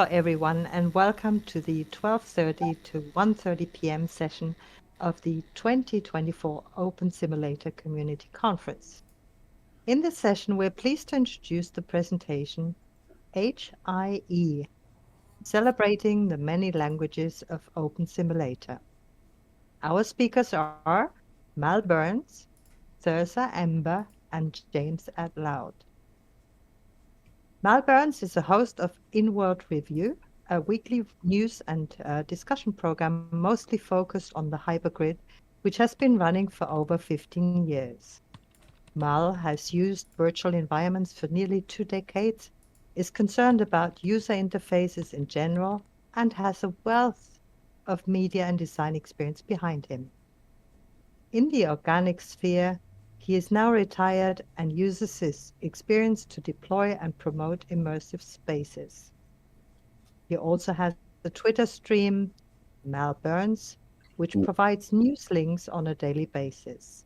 Hello, everyone, and welcome to the 12:30 to 1:30 p.m. session of the 2024 OpenSimulator Community Conference. In this session, we're pleased to introduce the presentation HIE, Celebrating the Many Languages of OpenSimulator. Our speakers are Mal Burns, Thirza Ember, and James Loud. Mal Burns is the host of In-World Review, a weekly news and discussion program mostly focused on the Hypergrid, which has been running for over 15 years. Mal has used virtual environments for nearly 2 decades, is concerned about user interfaces in general, and has a wealth of media and design experience behind him. In the organic sphere, he is now retired and uses his experience to deploy and promote immersive spaces. He also has a Twitter stream, Mal Burns, which provides news links on a daily basis.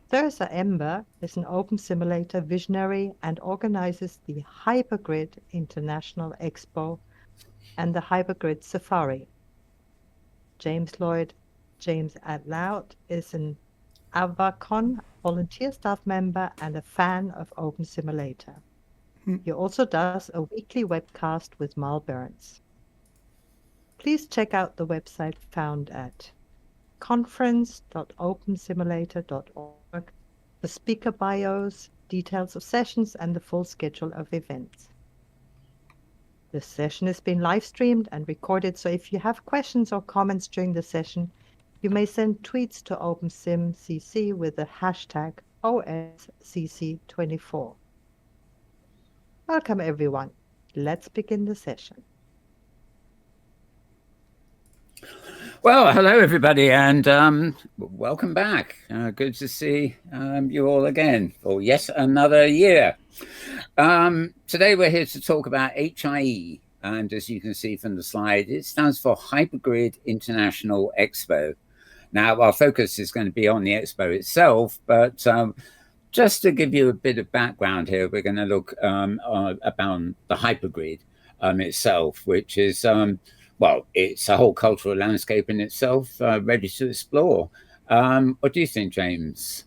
Thirza Ember is an OpenSimulator visionary and organizes the Hypergrid International Expo and the Hypergrid Safari. Lloyd, James Loud, is an Avacon volunteer staff member and a fan of OpenSimulator. He also does a weekly webcast with Mal Burns. Please check out the website found at conference.opensimulator.org for speaker bios, details of sessions, and the full schedule of events. This session has been live streamed and recorded, so if you have questions or comments during the session, you may send tweets to OpenSimCC with the hashtag OSCC24. Welcome, everyone. Let's begin the session. Well, hello, everybody, and welcome back. Good to see you all again for yet another year. Today, we're here to talk about HIE, and as you can see from the slide, it stands for Hypergrid International Expo. Now, our focus is going to be on the expo itself, but just to give you a bit of background here, we're going to look about the Hypergrid itself, which is, well, it's a whole cultural landscape in itself, ready to explore. What do you think, James?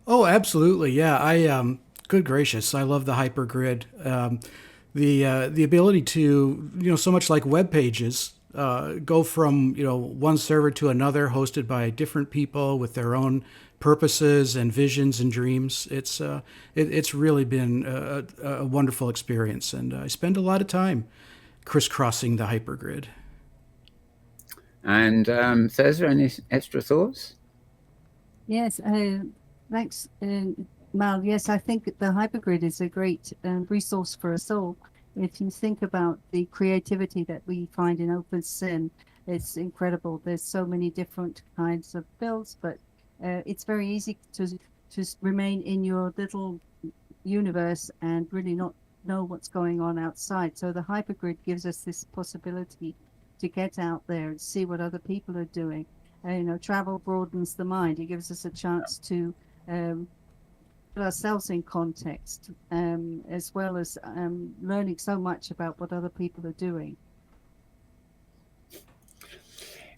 Oh, absolutely. Yeah, good gracious, I love the Hypergrid. The ability to, so much like web pages, go from one server to another, hosted by different people with their own purposes and visions and dreams. It's really been a wonderful experience, and I spend a lot of time crisscrossing the Hypergrid. And Thirza, any extra thoughts? Yes, thanks, Mal. Yes, I think the Hypergrid is a great resource for us all. If you think about the creativity that we find in OpenSim, it's incredible. There's so many different kinds of builds, but it's very easy to remain in your little universe and really not know what's going on outside. So the Hypergrid gives us this possibility to get out there and see what other people are doing. Travel broadens the mind. It gives us a chance to put ourselves in context, as well as learning so much about what other people are doing.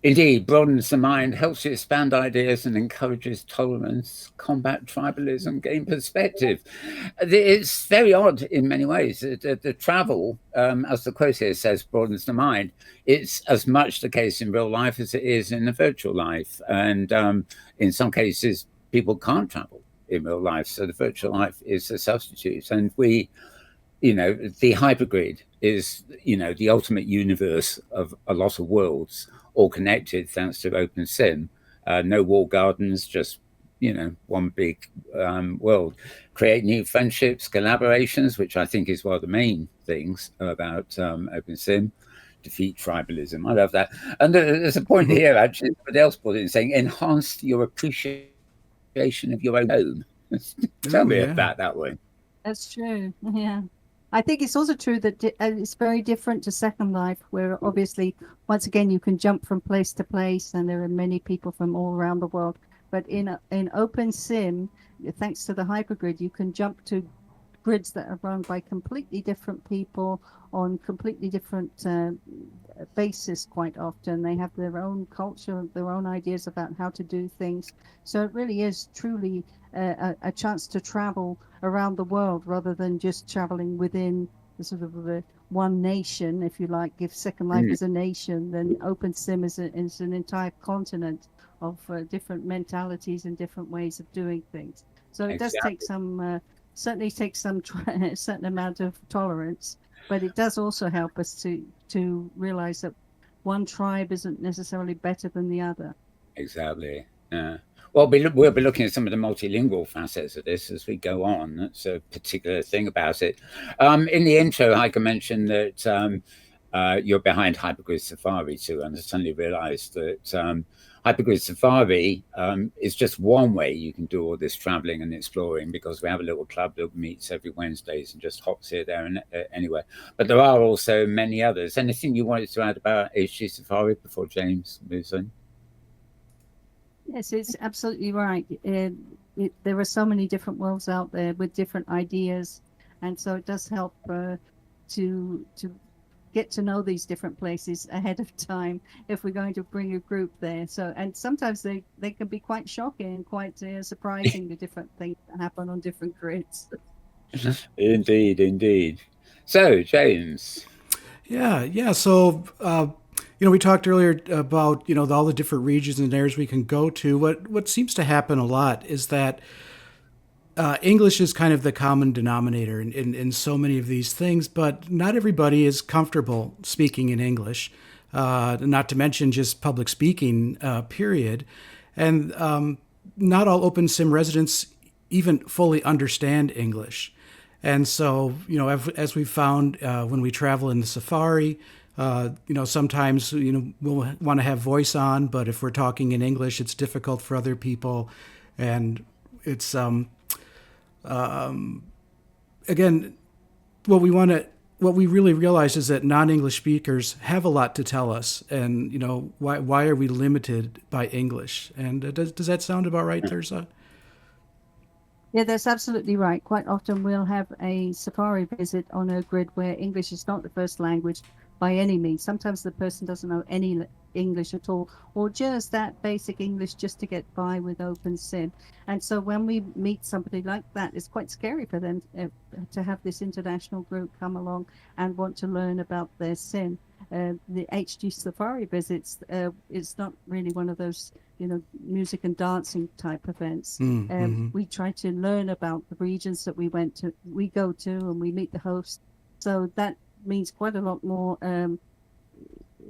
Indeed, broadens the mind, helps you expand ideas, and encourages tolerance, combat tribalism, gain perspective. It's very odd in many ways. The travel, as the quote here says, broadens the mind. It's as much the case in real life as it is in the virtual life. And in some cases, people can't travel in real life, so the virtual life is a substitute. And the Hypergrid is, the ultimate universe of a lot of worlds, all connected thanks to OpenSim. No walled gardens, just, one big world. Create new friendships, collaborations, which I think is one of the main things about OpenSim. Defeat tribalism. I love that. And there's a point here, actually, somebody else put in saying, enhance your appreciation of your own home. Tell me about that one. That's true. Yeah. I think it's also true that it's very different to Second Life, where obviously, once again, you can jump from place to place, and there are many people from all around the world. But in OpenSim, thanks to the Hypergrid, you can jump to grids that are run by completely different people on completely different basis. Quite often they have their own culture, their own ideas about how to do things. So it really is truly a chance to travel around the world rather than just traveling within the sort of one nation, if you like. If Second Life is a nation, then OpenSim is an entire continent of different mentalities and different ways of doing things. So it does take some, certainly takes some a certain amount of tolerance, but it does also help us to realize that one tribe isn't necessarily better than the other. Exactly. Yeah. Well, we'll be looking at some of the multilingual facets of this as we go on. That's a particular thing about it. In the intro, Heike mentioned that you're behind Hypergrid Safari too, and I suddenly realized that Hypergrid Safari is just one way you can do all this traveling and exploring, because we have a little club that meets every Wednesdays and just hops here, there, and anywhere. But there are also many others. Anything you wanted to add about HG Safari before James moves on? Yes, it's absolutely right. There are so many different worlds out there with different ideas, and so it does help to get to know these different places ahead of time if we're going to bring a group there. So, and sometimes they can be quite shocking and quite surprising, the different things that happen on different grids. Indeed. So, James. Yeah. So, we talked earlier about, all the different regions and areas we can go to. What seems to happen a lot is that English is kind of the common denominator in so many of these things, but not everybody is comfortable speaking in English, not to mention just public speaking, period. And not all OpenSim residents even fully understand English. And so, as we've found when we travel in the Safari, sometimes, we'll want to have voice on, but if we're talking in English, it's difficult for other people. And it's, again, what we really realize is that non-English speakers have a lot to tell us. And, why are we limited by English? And does that sound about right, Thirza? Yeah, that's absolutely right. Quite often we'll have a safari visit on a grid where English is not the first language by any means. Sometimes the person doesn't know any English at all, or just that basic English just to get by with OpenSim. And so when we meet somebody like that, it's quite scary for them to have this international group come along and want to learn about their sim. The HG Safari visits, it's not really one of those, music and dancing type events. We try to learn about the regions that we go to, and we meet the host. So that means quite a lot more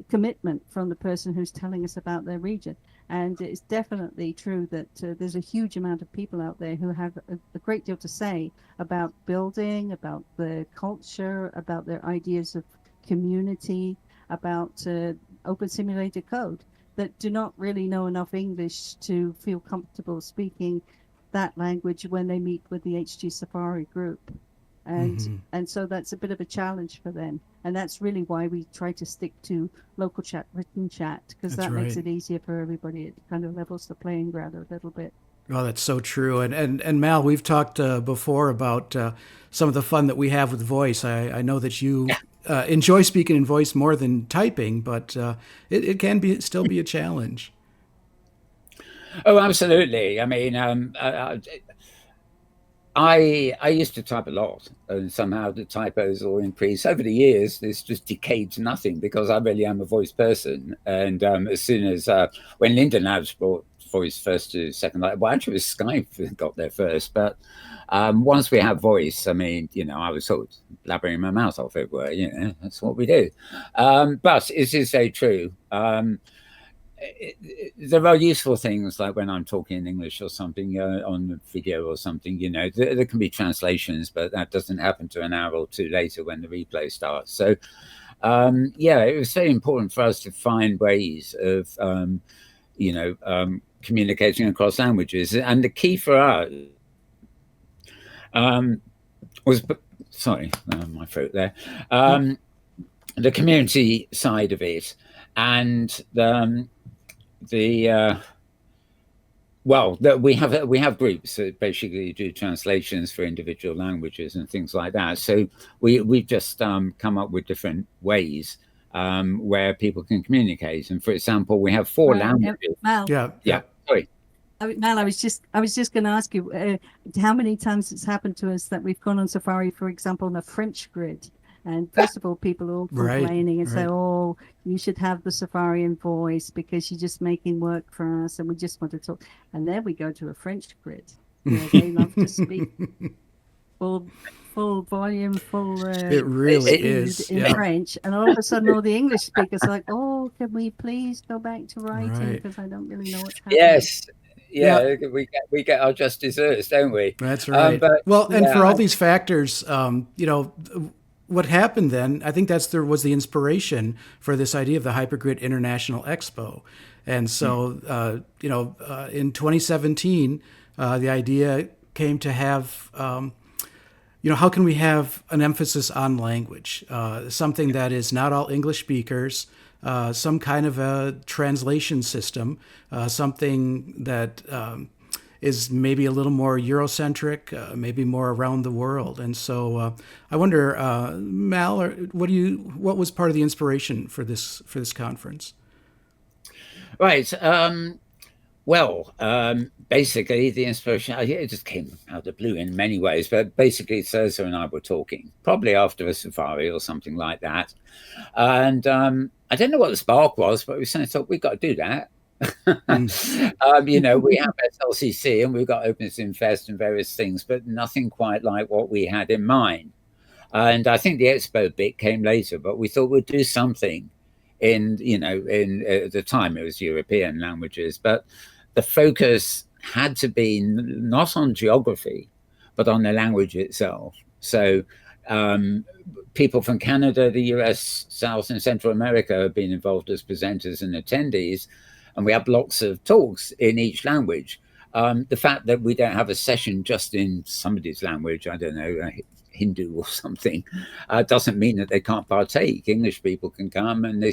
commitment from the person who's telling us about their region. And it's definitely true that there's a huge amount of people out there who have a great deal to say about building, about their culture, about their ideas of community, about OpenSimulator code, that do not really know enough English to feel comfortable speaking that language when they meet with the HG Safari group. And so that's a bit of a challenge for them. And that's really why we try to stick to local chat, written chat, because that makes it easier for everybody. It kind of levels the playing ground a little bit. Oh, that's so true. And Mal, we've talked before about some of the fun that we have with voice. I know that you enjoy speaking in voice more than typing, but it can still be a challenge. Oh, absolutely. I mean, I used to type a lot, and somehow the typos all increased. Over the years, it's just decayed to nothing, because I really am a voice person. And as soon as, when Linden Labs brought voice first to Second Life, well, actually it was Skype that got there first, but once we have voice, I mean, I was sort of blabbering my mouth off everywhere, that's what we do. But it is very true. There are useful things, like when I'm talking in English or something on video or something, there can be translations, but that doesn't happen to an hour or two later when the replay starts. So, it was very important for us to find ways of, communicating across languages. And the key for us was, sorry, my throat there, the community side of it, and the Well, we have groups that basically do translations for individual languages and things like that. So we've just come up with different ways where people can communicate. And for example, we have 4 languages. Mal, Yeah. Sorry. Mal, I was just going to ask you how many times it's happened to us that we've gone on Safari, for example, on a French grid. And first of all, people are all complaining and say, "Oh, you should have the Safarian voice because you're just making work for us, and we just want to talk." And then we go to a French grid where they love to speak full volume, full. It really is in French, and all of a sudden, all the English speakers are like, "Oh, can we please go back to writing because I don't really know what's happening." Yes. Yeah, we get our just desserts, don't we? That's right. But, well, and for all these factors, what happened then, I think there was the inspiration for this idea of the Hypergrid International Expo. And so, in 2017, the idea came to have, how can we have an emphasis on language, something that is not all English speakers, some kind of a translation system, something that is maybe a little more Eurocentric, maybe more around the world. And so I wonder, Mal, what was part of the inspiration for this conference? Right. Basically the inspiration, it just came out of the blue in many ways, but basically Thirza and I were talking, probably after a safari or something like that. And I don't know what the spark was, but we suddenly thought, we've got to do that. We have SLCC and we've got OpenSimFest and various things, but nothing quite like what we had in mind. And I think the expo bit came later, but we thought we'd do something in at the time it was European languages, but the focus had to be not on geography, but on the language itself. So people from Canada, the US, South and Central America have been involved as presenters and attendees. And we have blocks of talks in each language. The fact that we don't have a session just in somebody's language, I don't know, Hindu or something, doesn't mean that they can't partake. English people can come and they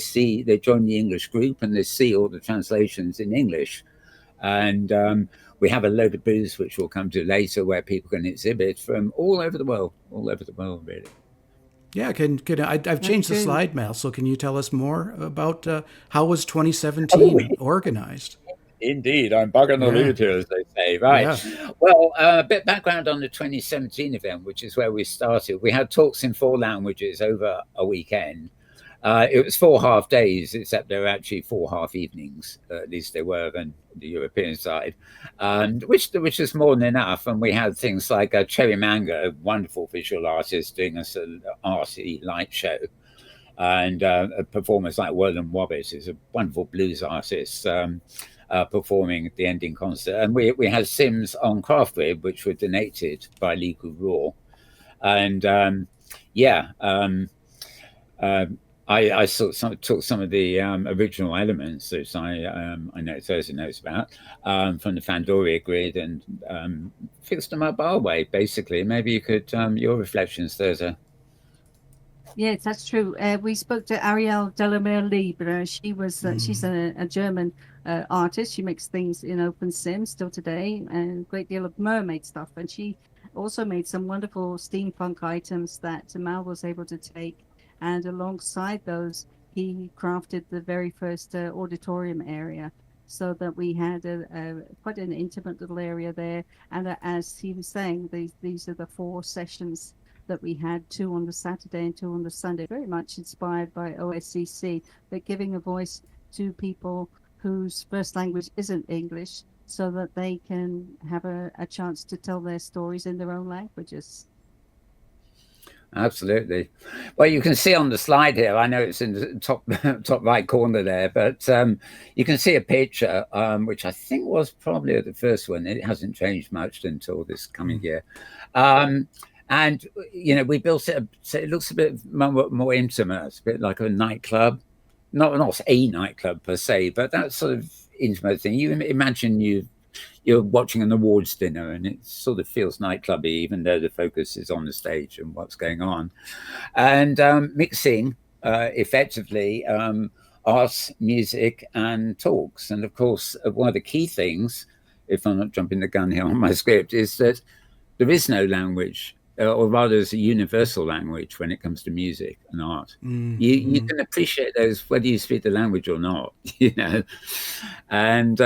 join the English group and they see all the translations in English. And we have a load of booths, which we'll come to later, where people can exhibit from all over the world, really. Yeah, I've changed the slide, Mal, so can you tell us more about how was 2017 organized? Indeed, I'm back on the lead here, as they say. Right. Yeah. Well, a bit background on the 2017 event, which is where we started. We had talks in 4 languages over a weekend. It was 4 half days, except there were actually 4 half evenings. At least they were on the European side, which is more than enough. And we had things like Cherry Manga, a wonderful visual artist, doing us an arty light show, and performers like Werlen Wabbit is a wonderful blues artist performing at the ending concert. And we had Sims on Craftgrid, which were donated by Legal Raw, and I took some of the original elements that I know Thirza knows about from the Fandoria grid and fixed them up our way, basically. Maybe you could, your reflections, Thirza. Yes, that's true. We spoke to Ariel Delamere Libre. She was she's a German artist. She makes things in OpenSim still today, and a great deal of mermaid stuff. And she also made some wonderful steampunk items that Mal was able to take. And alongside those, he crafted the very first auditorium area, so that we had quite an intimate little area there. And as he was saying, these are the 4 sessions that we had, 2 on the Saturday and 2 on the Sunday, very much inspired by OSCC, but giving a voice to people whose first language isn't English, so that they can have a chance to tell their stories in their own languages. Absolutely. Well, you can see on the slide here, I know it's in the top right corner there, but you can see a picture, which I think was probably the first one. It hasn't changed much until this coming year. And, we built it, so it looks a bit more intimate, a bit like a nightclub. Not a nightclub per se, but that sort of intimate thing. You imagine you're watching an awards dinner and it sort of feels nightclubby, even though the focus is on the stage and what's going on. And mixing effectively art, music and talks. And of course, one of the key things if I'm not jumping the gun here on my script, is that there is no language, or rather, there's a universal language when it comes to music and art. You can appreciate those whether you speak the language or not, you know. And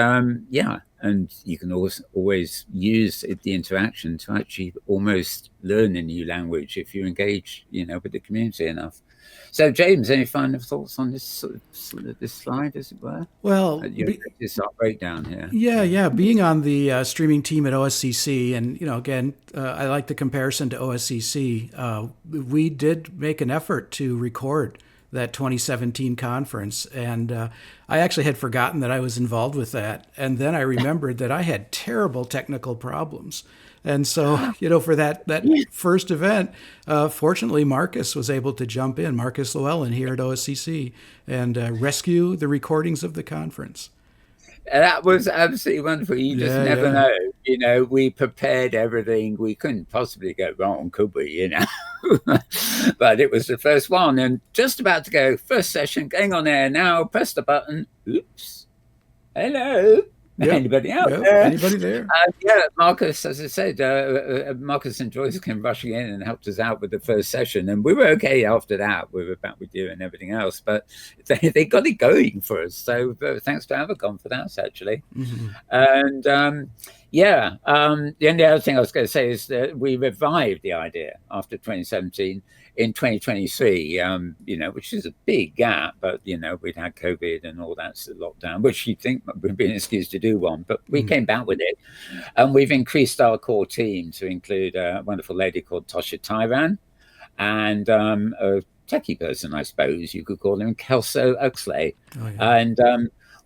and you can always use the interaction to actually almost learn a new language if you engage, you know, with the community enough. So, James, any final thoughts on this sort of this slide, as it were? Well, this breakdown here. Yeah. Being on the streaming team at OSCC, and you know, again, I like the comparison to OSCC. We did make an effort to record that 2017 conference, and I actually had forgotten that I was involved with that, and then I remembered that I had terrible technical problems. And so, you know, for that first event, fortunately, Marcus was able to jump in, Marcus Llewellyn here at OSCC, and rescue the recordings of the conference. That was absolutely wonderful. You just never know. You know, we prepared everything. We couldn't possibly go wrong, could we? You know, but it was the first one, and just about to go. First session, going on air now. Press the button. Oops. Hello. Yep. Anybody out there? Anybody there? Marcus, as I said, Marcus and Joyce came rushing in and helped us out with the first session, and we were okay after that. We were back with you and everything else, but they got it going for us. So thanks to Avacon for that, actually. And the only other thing I was going to say is that we revived the idea after 2017 in 2023, you know, which is a big gap, but, you know, we'd had COVID and all that lockdown, which you'd think would be an excuse to do one, but we came back with it. And we've increased our core team to include a wonderful lady called Tosha Tyran and a techie person, I suppose you could call him, Kelso Oxley. And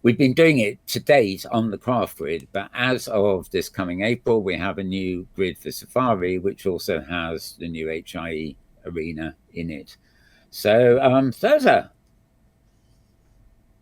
we've been doing it to date on the craft grid, but as of this coming April, we have a new grid for Safari, which also has the new HIE arena in it. So, Thirza.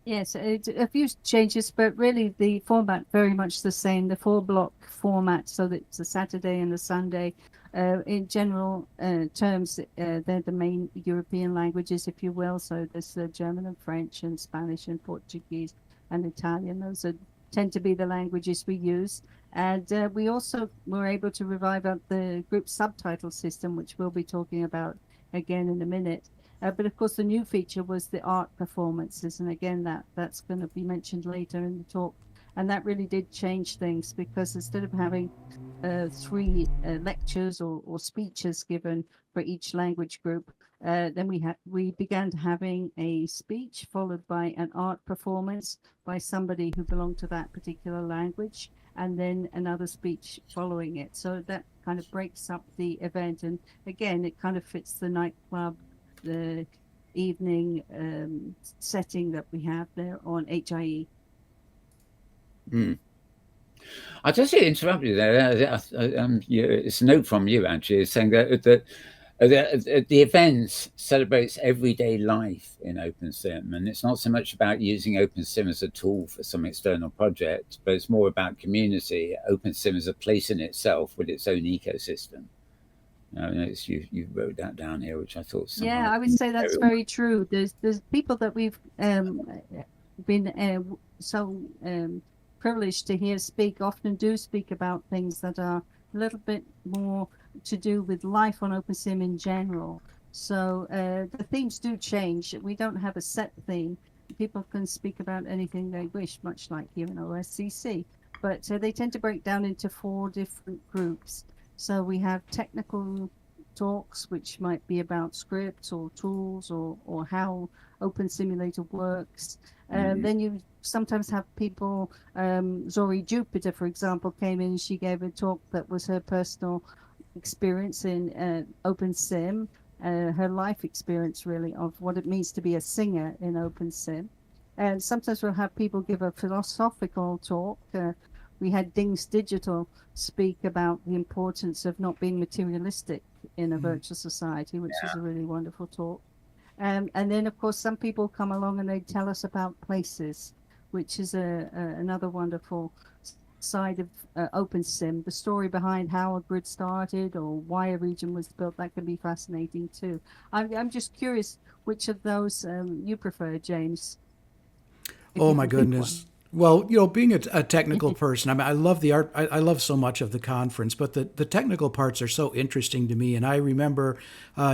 Yes, a few changes, but really the format very much the same. The 4-block format, so that it's a Saturday and a Sunday. In general terms, they're the main European languages, if you will. So there's German and French and Spanish and Portuguese and Italian. Those tend to be the languages we use. And we also were able to revive up the group subtitle system, which we'll be talking about again in a minute. But of course, the new feature was the art performances. And again, that's going to be mentioned later in the talk. And that really did change things, because instead of having 3 lectures or speeches given for each language group, then we began having a speech followed by an art performance by somebody who belonged to that particular language, and then another speech following it. So that kind of breaks up the event. And again, it kind of fits the nightclub, the evening setting that we have there on HIE. I'll just interrupt you there. It's a note from you, actually, saying that the event celebrates everyday life in OpenSim, and it's not so much about using OpenSim as a tool for some external project, but it's more about community. OpenSim is a place in itself with its own ecosystem. You wrote that down here, which I thought. Yeah, I would say that's very true. There's people that we've been privileged to hear speak often do speak about things that are a little bit more to do with life on OpenSim in general. So the themes do change. We don't have a set theme. People can speak about anything they wish, much like here in OSCC. But they tend to break down into 4 different groups. So we have technical talks, which might be about scripts or tools or how OpenSimulator works. Then you sometimes have people, Zori Jupiter, for example, came in and she gave a talk that was her personal experience in OpenSim, her life experience really of what it means to be a singer in OpenSim. And sometimes we'll have people give a philosophical talk. We had Dings Digital speak about the importance of not being materialistic in a virtual society, which is a really wonderful talk. And then, of course, some people come along and they tell us about places, which is another wonderful side of OpenSim. The story behind how a grid started or why a region was built, that can be fascinating too. I'm just curious which of those you prefer, James. Oh, my goodness. Well, being a technical person, I mean, I love the art. I love so much of the conference, but the technical parts are so interesting to me. And I remember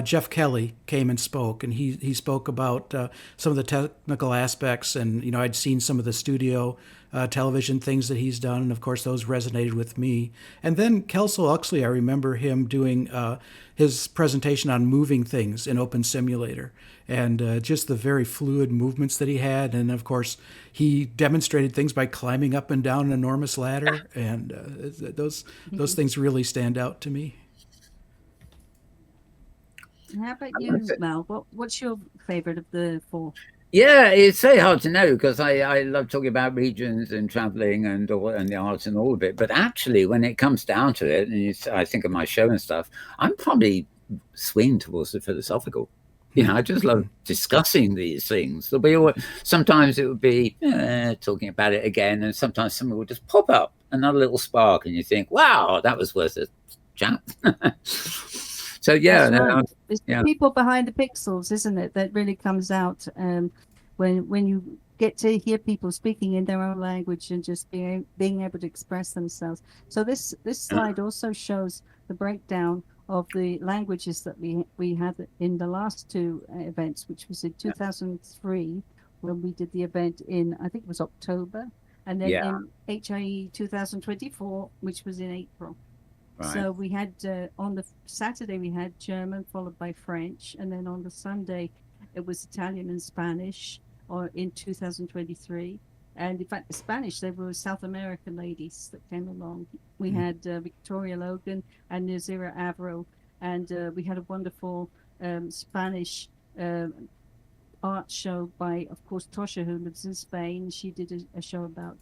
Jeff Kelly came and spoke, and he spoke about some of the technical aspects. And, I'd seen some of the studio television things that he's done. And of course, those resonated with me. And then Kelsey Uxley, I remember him doing his presentation on moving things in OpenSimulator, and just the very fluid movements that he had. And of course, he demonstrated things by climbing up and down an enormous ladder, and those things really stand out to me. How about you, Mal? What's your favorite of the four? Yeah, it's very hard to know because I love talking about regions and traveling and the arts and all of it. But actually, when it comes down to it, and I think of my show and stuff, I'm probably swinging towards the philosophical. I just love discussing these things. Sometimes it would be talking about it again, and sometimes something will just pop up, another little spark, and you think, "Wow, that was worth a chat." So yeah, right. It's the people behind the pixels, isn't it? That really comes out when you get to hear people speaking in their own language and just being able to express themselves. So this slide also shows the breakdown of the languages that we had in the last two events, which was in 2003 when we did the event in, I think it was October, and then in HIE 2024, which was in April. Right. So we had on the Saturday we had German followed by French, and then on the Sunday it was Italian and Spanish, or in 2023. And in fact, the Spanish, they were South American ladies that came along. We had Victoria Logan and Nazira Avro, and we had a wonderful Spanish art show by, of course, Tosha, who lives in Spain. She did a show about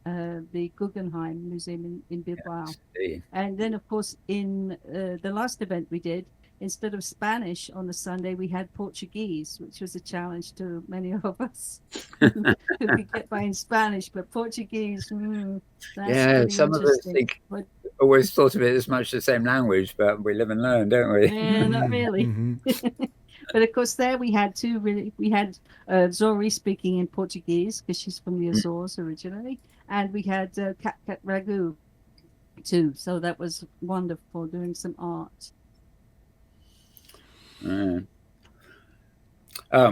the Guggenheim Museum in Bilbao. And then, of course, in the last event we did, instead of Spanish on the Sunday, we had Portuguese, which was a challenge to many of us who could get by in Spanish, but Portuguese, that's some of us think always thought of it as much the same language, but we live and learn, don't we? Yeah, not really. But of course, there we had Zori speaking in Portuguese because she's from the Azores originally, and we had Kat Ragu too. So that was wonderful, doing some art.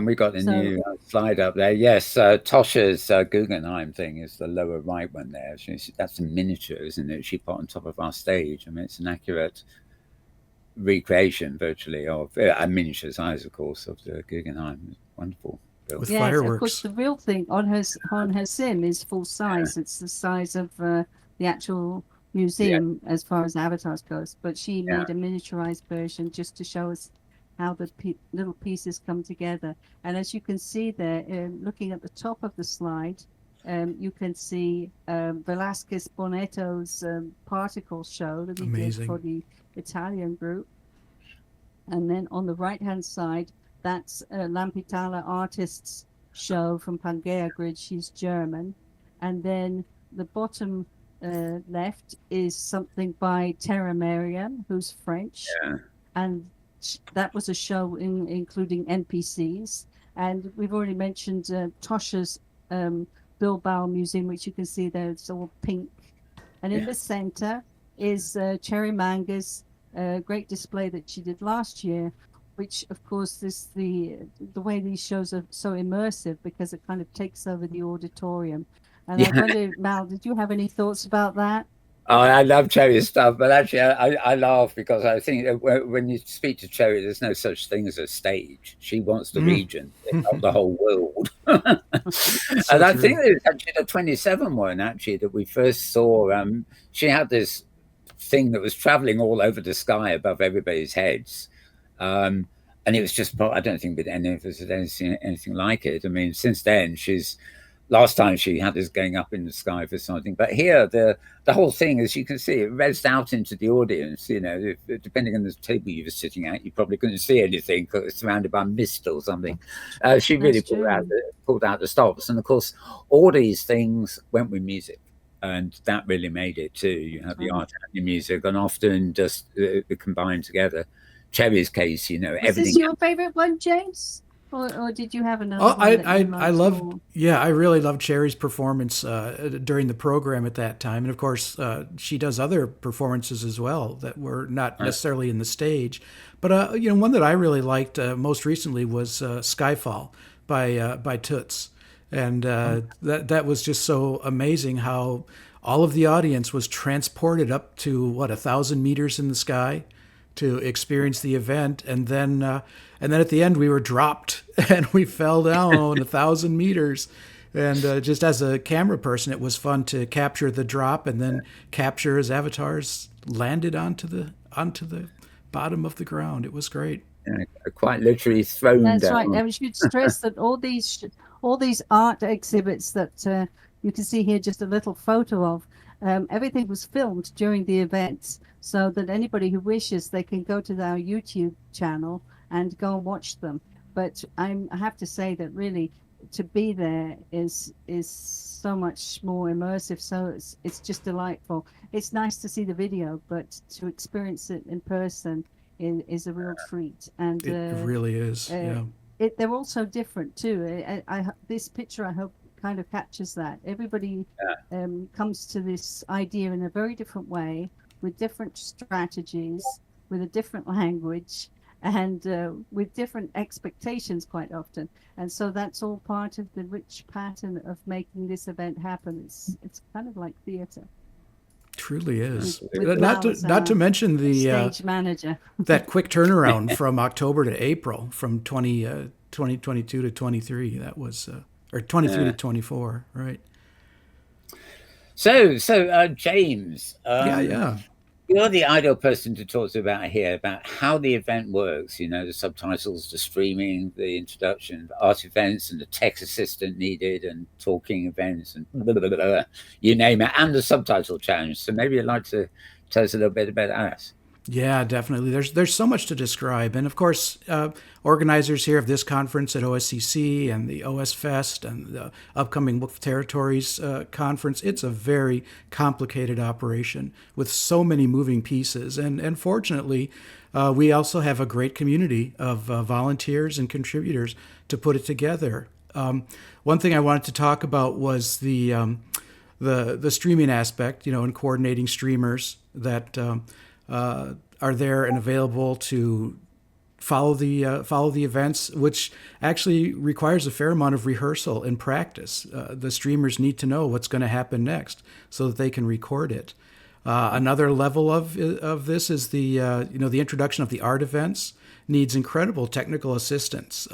We got the new slide up there. Yes, Tosha's Guggenheim thing is the lower right one there. That's a miniature, isn't it? She put on top of our stage. I mean, it's an accurate recreation, virtually, of a miniature size, of course, of the Guggenheim. Wonderful. With fireworks. Of course, the real thing on her sim is full size. It's the size of the actual museum as far as avatars goes. But she made a miniaturized version just to show us how the little pieces come together. And as you can see there, looking at the top of the slide, you can see Velasquez Bonetto's particle show that he did for the Italian group. And then on the right-hand side, that's Lampitala Artists show from Pangea Grid. She's German. And then the bottom left is something by Terra Mariam, who's French. And that was a show including NPCs. And we've already mentioned Tosha's Bilbao Museum, which you can see there. It's all pink. And in the center is Cherry Manga's great display that she did last year, which of course is the way these shows are so immersive because it kind of takes over the auditorium. And I wonder, Mal, did you have any thoughts about that? Oh, I love Cherry's stuff, but actually I laugh because I think when you speak to Cherry, there's no such thing as a stage. She wants the region, not the whole world. And I think it's actually the 27 one, actually, that we first saw. She had this thing that was traveling all over the sky above everybody's heads. And it was just, I don't think with any of us had anything like it. I mean, since then, last time she had this going up in the sky for something. But here, the whole thing, as you can see, it rezzed out into the audience. Depending on the table you were sitting at, you probably couldn't see anything because it's surrounded by mist or something. She really pulled out the stops. And of course, all these things went with music. And that really made it too. You have the art and the music, and often just combined together. Cherry's case, everything. Is this your favorite one, James? Or did you have another Oh, one that you I liked love, more? yeah, I really loved Cherry's performance during the program at that time. And of course, she does other performances as well that were not necessarily in the stage. But, one that I really liked most recently was Skyfall by Toots. And that was just so amazing how all of the audience was transported up to, 1,000 meters in the sky to experience the event, and then at the end we were dropped and we fell down 1,000 meters. And just as a camera person, it was fun to capture the drop and then capture as avatars landed onto the bottom of the ground. It was great. Quite literally thrown That's down. right. And we should stress that all these art exhibits that you can see here, just a little photo of, everything was filmed during the events, so that anybody who wishes, they can go to our YouTube channel and go and watch them. But I have to say that really to be there is so much more immersive. So it's just delightful. It's nice to see the video, but to experience it in person is a real treat. And It really is. Yeah. They're also different too. This picture, I hope, kind of captures that. Everybody comes to this idea in a very different way, with different strategies, with a different language, and with different expectations quite often. And so that's all part of the rich pattern of making this event happen. It's kind of like theatre. Truly is. With Not to mention the stage manager. that quick turnaround from October to April, from 2022 to 23. That was or 23 to 24, right? So James, Yeah. you're the ideal person to talk to about here, about how the event works, the subtitles, the streaming, the introduction, the art events, and the tech assistant needed, and talking events, and blah, blah, blah, blah, you name it, and the subtitle challenge. So maybe you'd like to tell us a little bit about that. Yeah, definitely. There's so much to describe. And of course, organizers here of this conference at OSCC and the OS Fest and the upcoming Book Territories conference, it's a very complicated operation with so many moving pieces. And fortunately, we also have a great community of volunteers and contributors to put it together. One thing I wanted to talk about was the streaming aspect, and coordinating streamers that are there and available to follow the events, which actually requires a fair amount of rehearsal and practice. The streamers need to know what's going to happen next so that they can record it. Another level of this is the introduction of the art events needs incredible technical assistance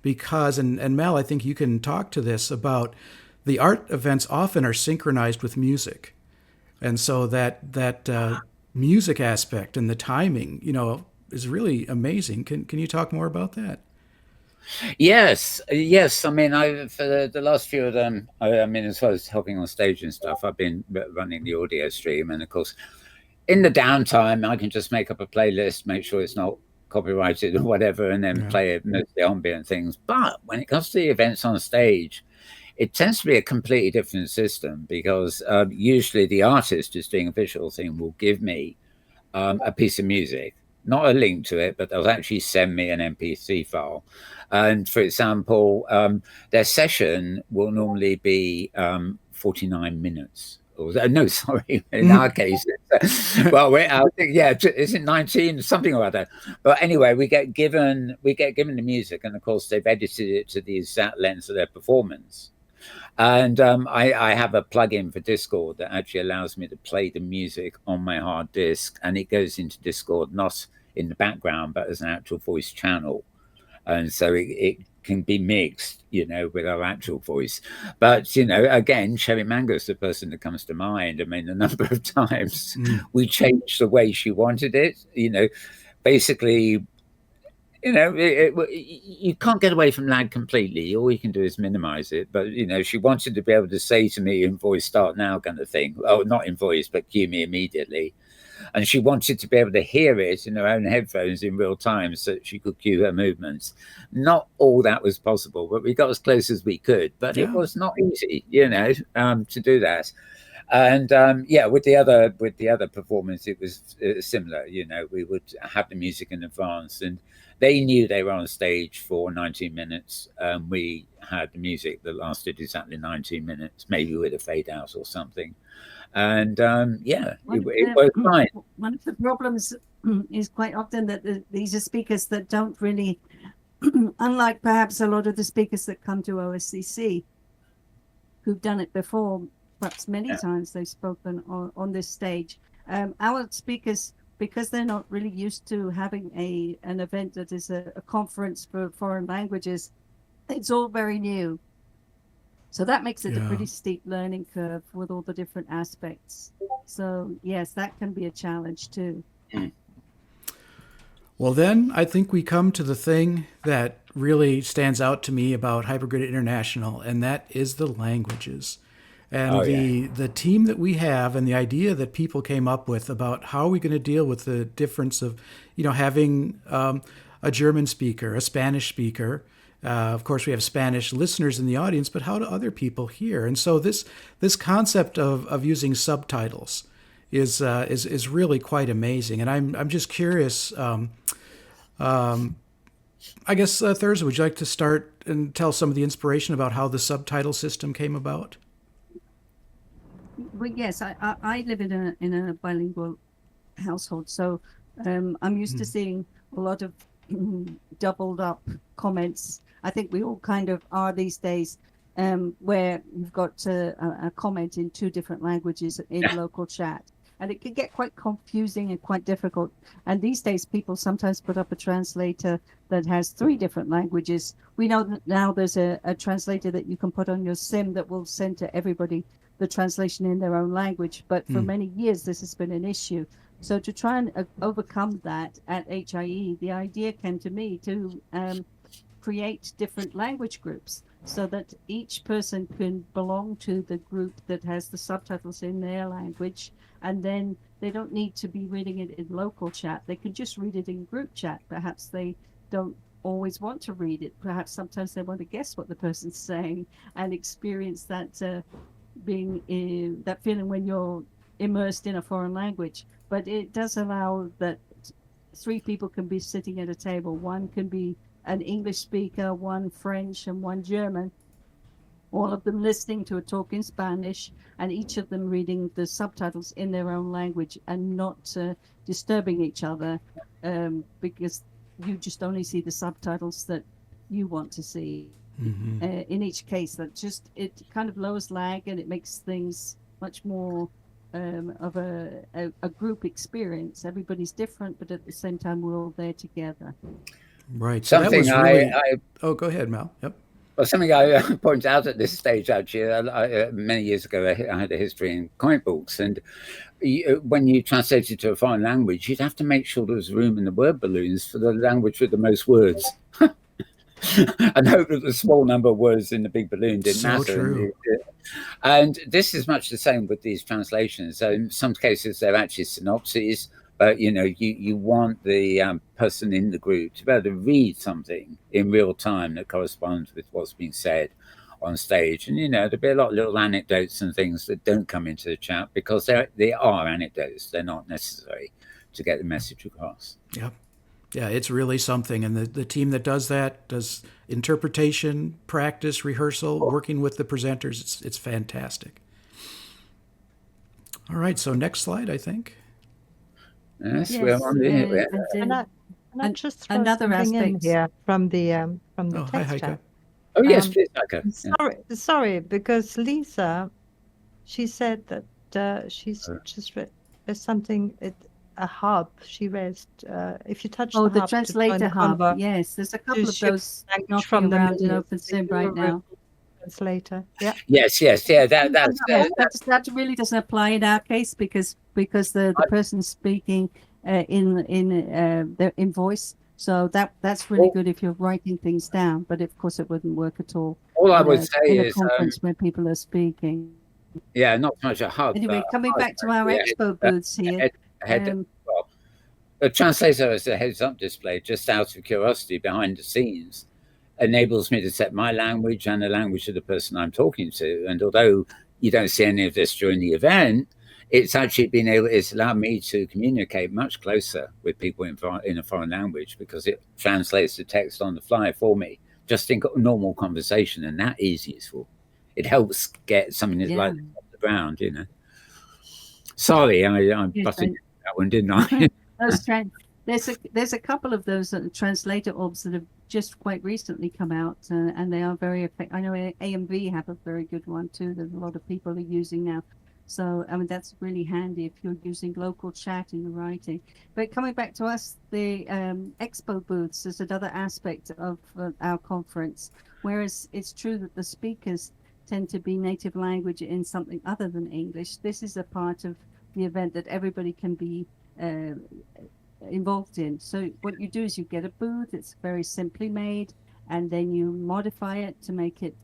because and Mel, I think you can talk to this about the art events often are synchronized with music, and so that music aspect and the timing, is really amazing. Can you talk more about that? Yes. I mean, for the last few of them, as well as helping on stage and stuff, I've been running the audio stream, and of course, in the downtime, I can just make up a playlist, make sure it's not copyrighted or whatever, and then play it mostly ambient things. But when it comes to the events on stage, it tends to be a completely different system because usually the artist who's doing a visual thing will give me a piece of music, not a link to it, but they'll actually send me an MP3 file. And for example, their session will normally be 49 minutes. No, sorry. In our case, well, I think, is it 19, something like that. But anyway, we get given the music, and of course they've edited it to the exact length of their performance. And I have a plugin for Discord that actually allows me to play the music on my hard disk, and it goes into Discord not in the background but as an actual voice channel, and so it can be mixed, with our actual voice. But again, Cherry Mango's the person that comes to mind. I mean, a number of times we changed the way she wanted it. Basically, you can't get away from lag completely. All you can do is minimize it. But she wanted to be able to say to me in voice, "Start now," kind of thing. Oh, not in voice, but cue me immediately. And she wanted to be able to hear it in her own headphones in real time so that she could cue her movements. Not all that was possible, but we got as close as we could. But it was not easy, to do that. And yeah, with the other performance, it was similar. You know, we would have the music in advance, and they knew they were on stage for 19 minutes. We had the music that lasted exactly 19 minutes, maybe with a fade out or something. And yeah, it was fine. One of the problems is quite often that these are speakers that don't really, unlike perhaps a lot of the speakers that come to OSCC, who've done it before, perhaps many times they've spoken on this stage. Our speakers, because they're not really used to having an event that is a conference for foreign languages, it's all very new. So that makes it a pretty steep learning curve with all the different aspects. So yes, that can be a challenge too. Well, then I think we come to the thing that really stands out to me about Hypergrid International, and that is the languages. And the team that we have and the idea that people came up with about how are we going to deal with the difference of, you know, having a German speaker, a Spanish speaker. Of course, we have Spanish listeners in the audience, but how do other people hear? And so this concept of using subtitles is really quite amazing. And I'm just curious. I guess Thirza, would you like to start and tell some of the inspiration about how the subtitle system came about? Well, yes, I live in a bilingual household, so I'm used to seeing a lot of doubled up comments. I think we all kind of are these days, where you've got a comment in 2 different languages in local chat. And it can get quite confusing and quite difficult. And these days, people sometimes put up a translator that has 3 different languages. We know that now there's a translator that you can put on your SIM that will send to everybody the translation in their own language. But for many years, this has been an issue. So to try and overcome that at HIE, the idea came to me to create different language groups so that each person can belong to the group that has the subtitles in their language. And then they don't need to be reading it in local chat. They can just read it in group chat. Perhaps they don't always want to read it. Perhaps sometimes they want to guess what the person's saying and experience that that feeling when you're immersed in a foreign language. But it does allow that 3 people can be sitting at a table. One can be an English speaker, one French, and one German. All of them listening to a talk in Spanish, and each of them reading the subtitles in their own language and not disturbing each other, because you just only see the subtitles that you want to see. In each case, it kind of lowers lag and it makes things much more of a group experience. Everybody's different, but at the same time, we're all there together. Right. So Something that was really... Oh, go ahead, Mal. Yep. Well, something I point out at this stage, actually, many years ago, I had a history in comic books, and when you translated to a foreign language, you'd have to make sure there was room in the word balloons for the language with the most words. And hope that the small number of words in the big balloon didn't matter. True. And this is much the same with these translations. So in some cases, they're actually synopses, but you know, you want the person in the group to be able to read something in real time that corresponds with what's being said on stage. And you know, there'll be a lot of little anecdotes and things that don't come into the chat because they are anecdotes. They're not necessary to get the message across. Yep. Yeah, it's really something. And the team that does that does interpretation, practice, rehearsal, working with the presenters. It's fantastic. All right, so next slide, I think. Yes, we're on the... And just throw another something in aspect here from the Hi, text Heike. chat. Oh, yes, please, Heike. Sorry, because Lisa, she said that she's just read there's something... a hub she raised. If you touch the hub translator hub. Yes, there's a couple of those knocking around in OpenSim right now. Translator. Yeah. Yes. Yeah. That really doesn't apply in our case because the person speaking in voice. So that's really good if you're writing things down. But of course, it wouldn't work at all. All I would say in a is conference where people are speaking. Yeah, not so much a hub. Anyway, coming back to our expo booths here. Well, the translator as a heads-up display, just out of curiosity, behind the scenes, enables me to set my language and the language of the person I'm talking to. And although you don't see any of this during the event, it's actually it's allowed me to communicate much closer with people in a foreign language, because it translates the text on the fly for me, just in normal conversation, and that is useful. It helps get something that's like off the ground, you know. Sorry, I butted that one, didn't I? There's a couple of those translator orbs that have just quite recently come out, and they are very effective. I know AMV have a very good one too, that a lot of people are using now. So, I mean, that's really handy if you're using local chat in your writing. But coming back to us, the expo booths is another aspect of our conference, whereas it's true that the speakers tend to be native language in something other than English. This is a part of the event that everybody can be involved in. So what you do is you get a booth, it's very simply made, and then you modify it to make it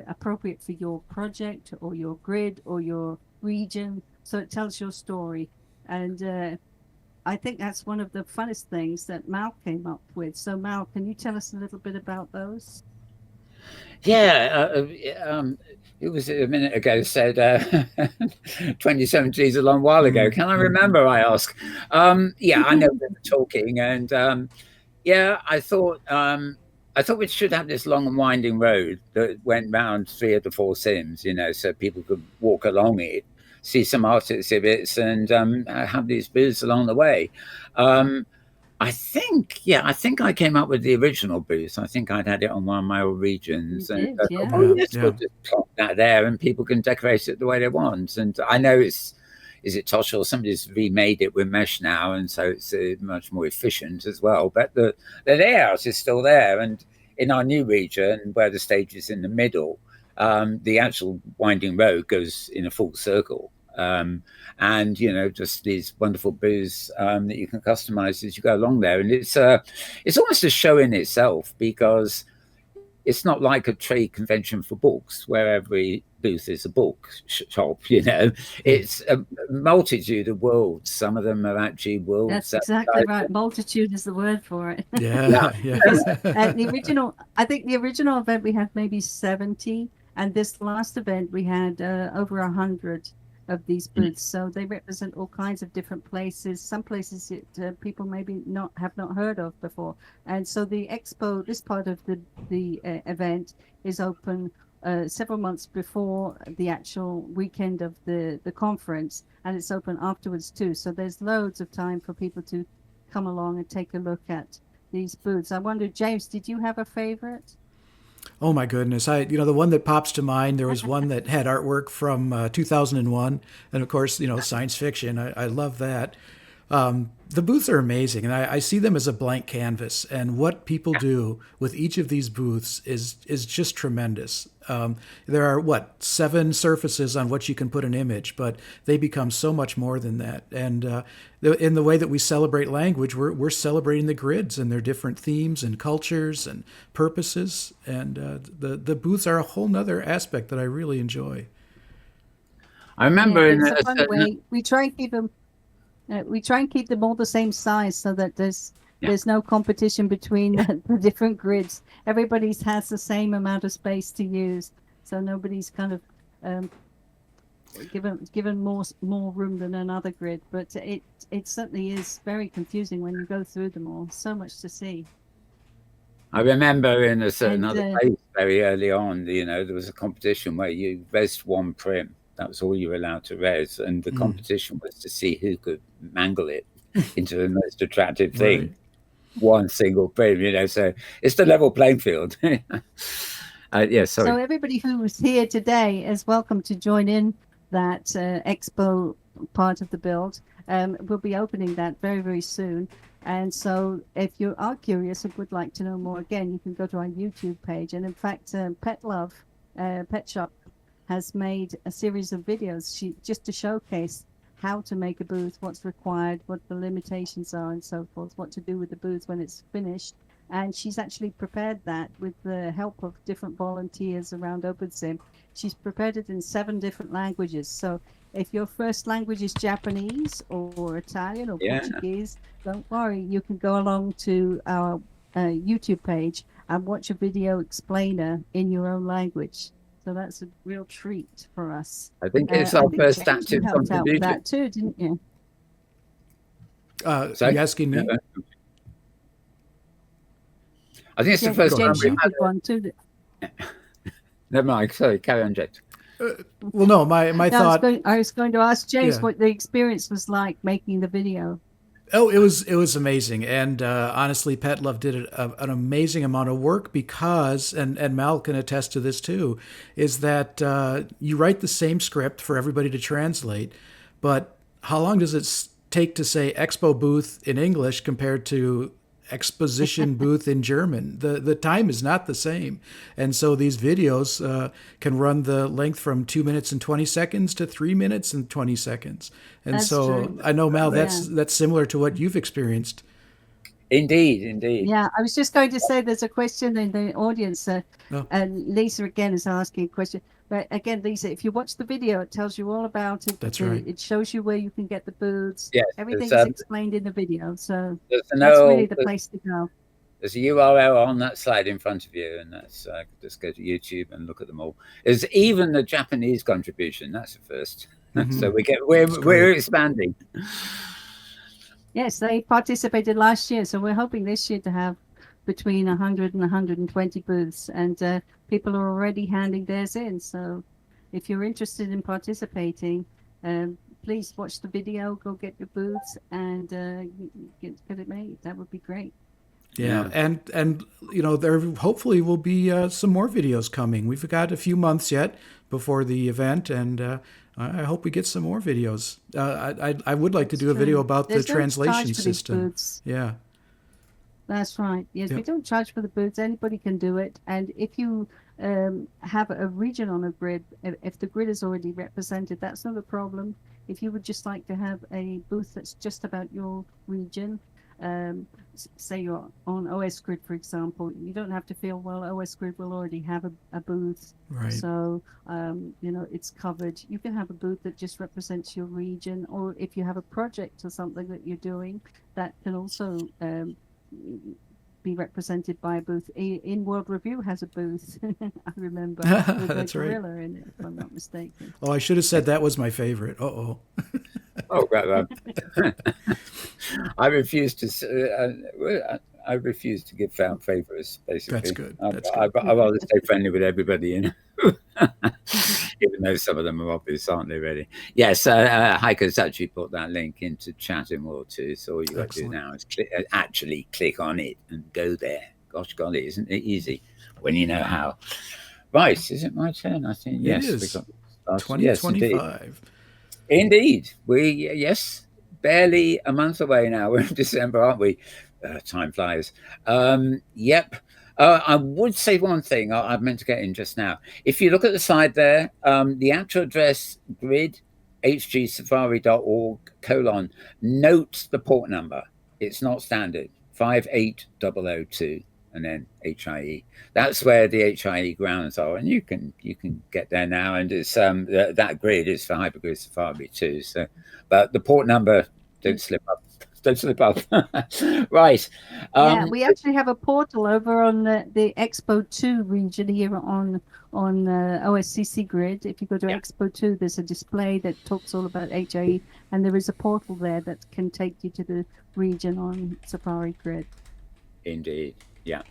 appropriate for your project or your grid or your region, so it tells your story. And I think that's one of the funnest things that Mal came up with. So Mal, can you tell us a little bit about those? Yeah, it was a minute ago said 2017 is a long while ago. Can I remember, I ask? Yeah, I know we were talking, and yeah, I thought we should have this long and winding road that went round 3 of the 4 sims, you know, so people could walk along it, see some art exhibits, and have these booths along the way. I think I came up with the original booth. I think I'd had it on one of my old regions. You And did, we'll just plop that there, and people can decorate it the way they want. And I know is it Tosh or somebody's remade it with mesh now, and so it's much more efficient as well. But the layout is still there. And in our new region, where the stage is in the middle, the actual winding road goes in a full circle. And you know, just these wonderful booths that you can customize as you go along there, and it's almost a show in itself, because it's not like a trade convention for books where every booth is a book shop. You know, it's a multitude of worlds. Some of them are actually worlds. That's exactly right. Multitude is the word for it. Yeah. The original, I think the original event we had maybe 70, and this last event we had over 100 of these booths. So they represent all kinds of different places. Some places people maybe have not heard of before. And so the expo, this part of the event, is open several months before the actual weekend of the conference, and it's open afterwards too. So there's loads of time for people to come along and take a look at these booths. I wonder, James, did you have a favorite? Oh my goodness. The one that pops to mind, there was one that had artwork from 2001. And of course, science fiction. I love that. The booths are amazing, and I see them as a blank canvas. And what people do with each of these booths is just tremendous. There are 7 surfaces on which you can put an image, but they become so much more than that. And in the way that we celebrate language, we're celebrating the grids and their different themes and cultures and purposes. And the booths are a whole nother aspect that I really enjoy. I remember it's a fun way. We try and keep them. We try and keep them all the same size, so that there's no competition between the different grids. Everybody has the same amount of space to use, so nobody's kind of given more room than another grid. But it certainly is very confusing when you go through them all. So much to see. I remember in a certain other place very early on, there was a competition where you resed 1 prim. That was all you were allowed to res, and the competition was to see who could mangle it into the most attractive thing. Right. 1 single prim, so it's the level playing field. Sorry. So everybody who was here today is welcome to join in that expo part of the build. We'll be opening that very, very soon. And so if you are curious and would like to know more, again, you can go to our YouTube page. And in fact, Pet Shop, has made a series of videos just to showcase how to make a booth, what's required, what the limitations are, and so forth, what to do with the booth when it's finished. And she's actually prepared that with the help of different volunteers around OpenSim. She's prepared it in 7 different languages. So if your first language is Japanese or Italian or Portuguese, don't worry, you can go along to our YouTube page and watch a video explainer in your own language. So that's a real treat for us. I think it's our think, first James, you active helped out with contribution. that too, didn't you? Are you asking me? I think it's the first time James, we've you had did one too. Never mind. Sorry, carry on, James. Well, no, my No, thought. I was going to ask James Yeah. what the experience was like making the video. Oh, it was amazing, and honestly, Pet Love did an amazing amount of work because, and Mal can attest to this too, is that you write the same script for everybody to translate, but how long does it take to say Expo booth in English compared to exposition booth in German? The time is not the same, and so these videos can run the length from 2 minutes and 20 seconds to 3 minutes and 20 seconds. And That's so true. I know, Mal, Yeah. that's similar to what you've experienced. Indeed. Yeah, I was just going to say there's a question in the audience, and Lisa again is asking a question. But again, Lisa, if you watch the video, it tells you all about it. That's right. It shows you where you can get the booths. Yes, Everything there's, is explained in the video, so There's that's really the place to go. There's a URL on that slide in front of you, and that's just go to YouTube and look at them all. There's even the Japanese contribution. That's a first. So we're expanding. Yes, they participated last year, so we're hoping this year to have between 100 and 120 booths, and people are already handing theirs in. So if you're interested in participating, please watch the video, go get your booths, and get it made. That would be great. Yeah, and you know, there hopefully will be some more videos coming. We've got a few months yet before the event, and I hope we get some more videos. I would like to do a video about the translation system. Yeah, that's right. Yes, we don't charge for the booths. Anybody can do it, and if you have a region on a grid, if the grid is already represented, that's not a problem. If you would just like to have a booth that's just about your region, say you're on OS Grid, for example, you don't have to feel, well, OS Grid will already have a booth. Right. So, you know, it's covered. You can have a booth that just represents your region, or if you have a project or something that you're doing, that can also be represented by a booth. In World Review has a booth, I remember. That's right. Gorilla in it, if I'm not mistaken. Oh, I should have said that was my favorite. Uh-oh. Oh, right. I refuse to. I refuse to give out favors. Basically, that's good. I'd rather stay friendly with everybody, you know. Even though some of them are obvious, aren't they? Really? Yes. Heike has actually put that link into chat in World 2. So all you got to do now is actually click on it and go there. Gosh, golly, isn't it easy when you know how? Right? Is it my turn? I think yes. It is. We got 2025. Indeed. Yes, barely a month away now. We're in December, aren't we? Time flies. Yep. I would say one thing I meant to get in just now. If you look at the side there, the actual address grid, hgsafari.org, note the port number. It's not standard, 58002. And then HIE. That's where the HIE grounds are, and you can get there now. And it's that grid is for Hypergrid Safari too. So, but the port number, don't slip up. Don't slip up. Right. Yeah, we actually have a portal over on the Expo 2 region here on OSCC Grid. If you go to Expo 2, there's a display that talks all about HIE, and there is a portal there that can take you to the region on Safari Grid. Indeed. Yeah.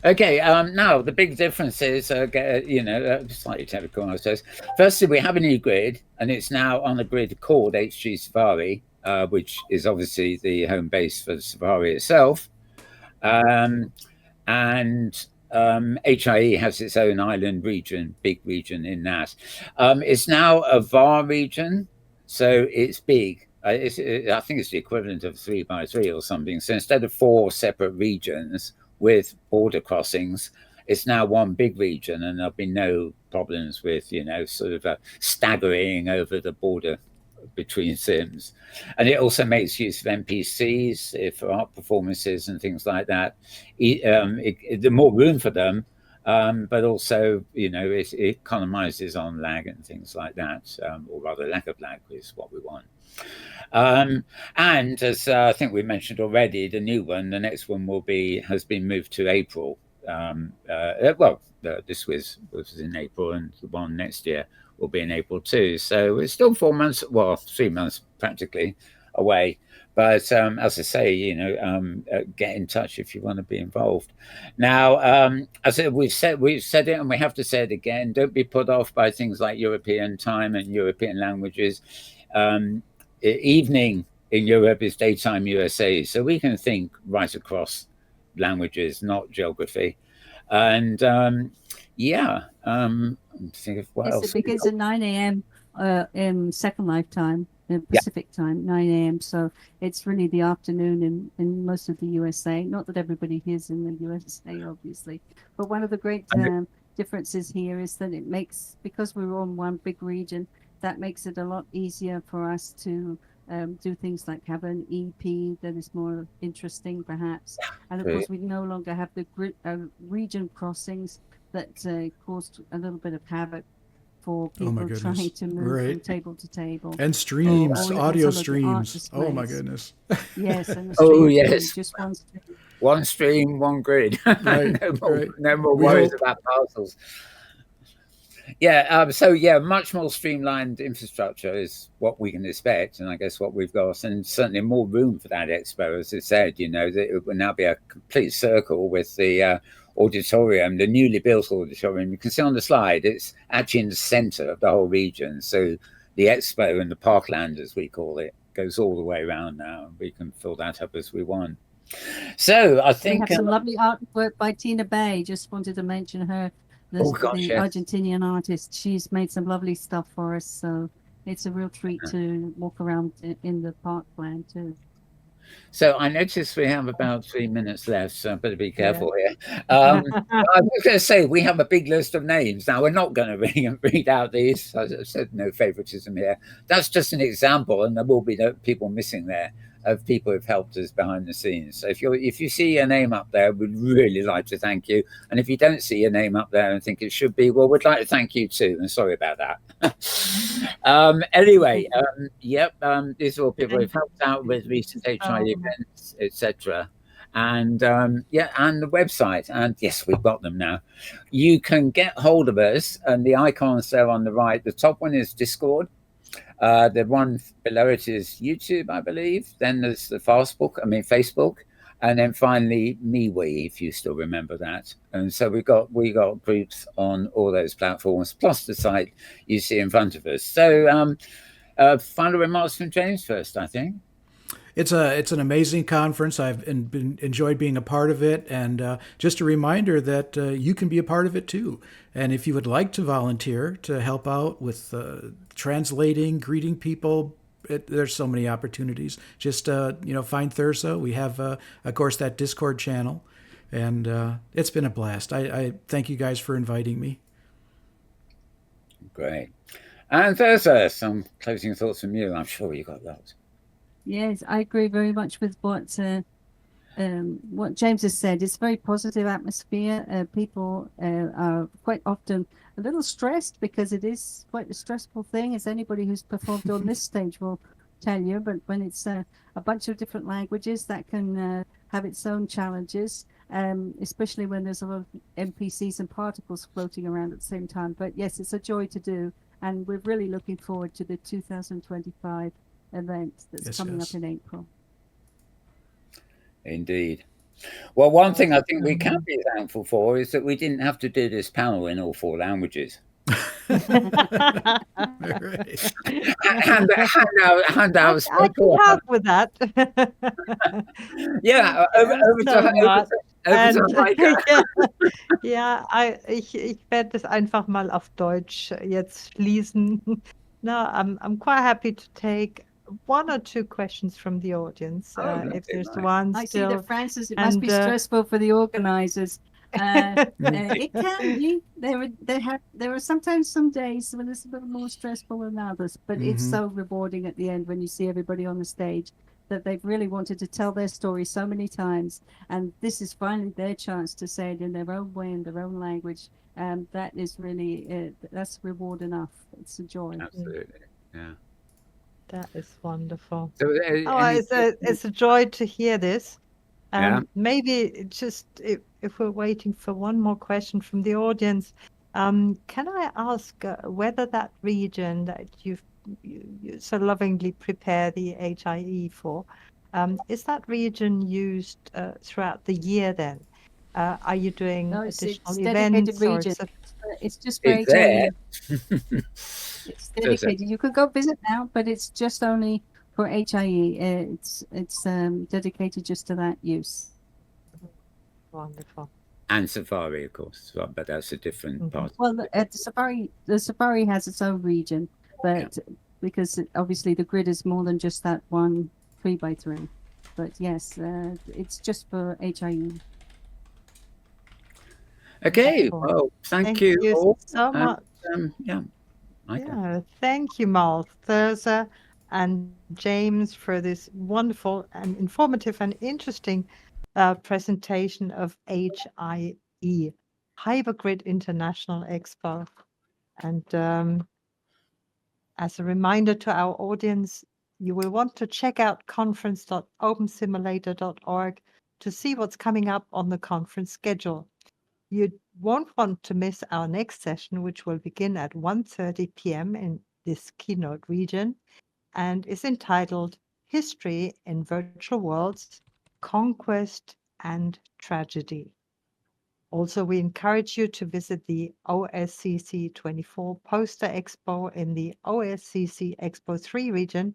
Okay. Now the big difference is, slightly technical, I suppose. Firstly, we have a new grid, and it's now on a grid called HG Safari, which is obviously the home base for Safari itself. And HIE has its own island region, big region in that. It's now a VAR region, so it's big. I think it's the equivalent of 3x3 or something. So instead of 4 separate regions with border crossings, it's now one big region, and there'll be no problems with, sort of staggering over the border between sims. And it also makes use of NPCs for art performances and things like that. The more room for them, but also, it economizes on lag and things like that, or rather lack of lag is what we want. And as I think we mentioned already, the new one, the next one has been moved to April this was in April, and the one next year will be in April too. So it's still 4 months, well, 3 months practically away. But as I say, get in touch if you want to be involved. Now, as we've said it, and we have to say it again. Don't be put off by things like European time and European languages. Evening in Europe is daytime USA, so we can think right across languages, not geography. And think of what else. It begins at 9 a.m. In Second Life time, in Pacific time, 9 a.m. So it's really the afternoon in most of the USA. Not that everybody is in the USA, obviously, but one of the great differences here is that it makes, because we're on one big region, that makes it a lot easier for us to do things like have an EP that is more interesting, perhaps. And of course, we no longer have the region crossings that caused a little bit of havoc for people trying to move from table to table. And streams, audio streams. Oh my goodness. Yes, and the stream yes. Just one stream. One stream, one grid. Right, no more worries about parcels. Yeah, much more streamlined infrastructure is what we can expect, and I guess what we've got, and certainly more room for that expo, as I said. That it will now be a complete circle with the auditorium, the newly built auditorium. You can see on the slide, it's actually in the center of the whole region. So the expo and the parkland, as we call it, goes all the way around now. We can fill that up as we want. So I think we have some lovely artwork by Tina Bay. Just wanted to mention her. The Argentinian artist. She's made some lovely stuff for us, so it's a real treat to walk around in the parkland too. So I noticed we have about 3 minutes left, so I better be careful here. I was going to say, we have a big list of names. Now, we're not going to read out these. As I said, no favoritism here. That's just an example, and there will be people missing there of people who've helped us behind the scenes. So if you see your name up there, we'd really like to thank you. And if you don't see your name up there and think it should be, well, we'd like to thank you too. And sorry about that. Anyway, these are all people who've helped out with recent HIE events, etc. And and the website. And yes, we've got them now. You can get hold of us, and the icons there on the right. The top one is Discord. The one below it is YouTube, I believe. Then there's the Facebook, and then finally MeWe, if you still remember that. And so we got groups on all those platforms, plus the site you see in front of us. So final remarks from James first, I think. It's an amazing conference. I've enjoyed being a part of it, and just a reminder that you can be a part of it too. And if you would like to volunteer to help out with translating, greeting people, there's so many opportunities. Just find Thirza. We have, of course, that Discord channel, and it's been a blast. I thank you guys for inviting me. Great. And Thirza, some closing thoughts from you. I'm sure you got lots. Yes, I agree very much with what James has said. It's a very positive atmosphere. People are quite often a little stressed because it is quite a stressful thing, as anybody who's performed on this stage will tell you. But when it's a bunch of different languages, that can have its own challenges, especially when there's a lot of NPCs and particles floating around at the same time. But yes, it's a joy to do, and we're really looking forward to the 2025 event that's coming up in April. Indeed. Well, one thing I think we can be thankful for is that we didn't have to do this panel in all 4 languages. Right. hand out. I can help with that. Yeah, over to Heike. Ich werde das einfach mal auf Deutsch jetzt schließen. No, I'm quite happy to take 1 or 2 questions from the audience. If there's one I still. see that, Francis, it must be stressful for the organizers. It can be. There are sometimes some days when it's a little more stressful than others, but it's so rewarding at the end when you see everybody on the stage that they've really wanted to tell their story so many times, and this is finally their chance to say it in their own way, in their own language. That is really that's reward enough. It's a joy. Absolutely, yeah. That is wonderful. So, it's a joy to hear this. Yeah. Maybe just if we're waiting for one more question from the audience, can I ask whether that region that you so lovingly prepare the HIE for, is that region used throughout the year then? Are you doing No, it's additional dedicated events or region. It's just for It's there. HIE. It's Thirza. dedicated. You could go visit now, but it's just only for HIE. It's dedicated just to that use. Wonderful. And Safari, of course, as well, but that's a different part. Well, the Safari has its own region, but because obviously the grid is more than just that one 3x3. But yes, it's just for HIE. Okay, Wonderful. well, thank Thank you you all. so much. Yeah, Heike. Yeah, thank you, Mal, Thirza, and James for this wonderful and informative and interesting presentation of HIE, Hypergrid International Expo. And as a reminder to our audience, you will want to check out conference.opensimulator.org to see what's coming up on the conference schedule. You won't want to miss our next session, which will begin at 1:30 p.m. in this keynote region and is entitled History in Virtual Worlds, Conquest and Tragedy. Also, we encourage you to visit the OSCC24 Poster Expo in the OSCC Expo 3 region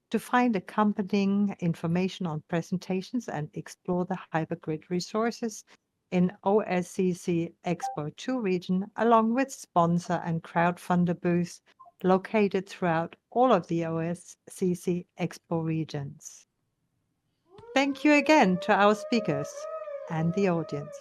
to find accompanying information on presentations and explore the Hypergrid resources in OSCC Expo 2 region, along with sponsor and crowdfunder booths located throughout all of the OSCC Expo regions. Thank you again to our speakers and the audience.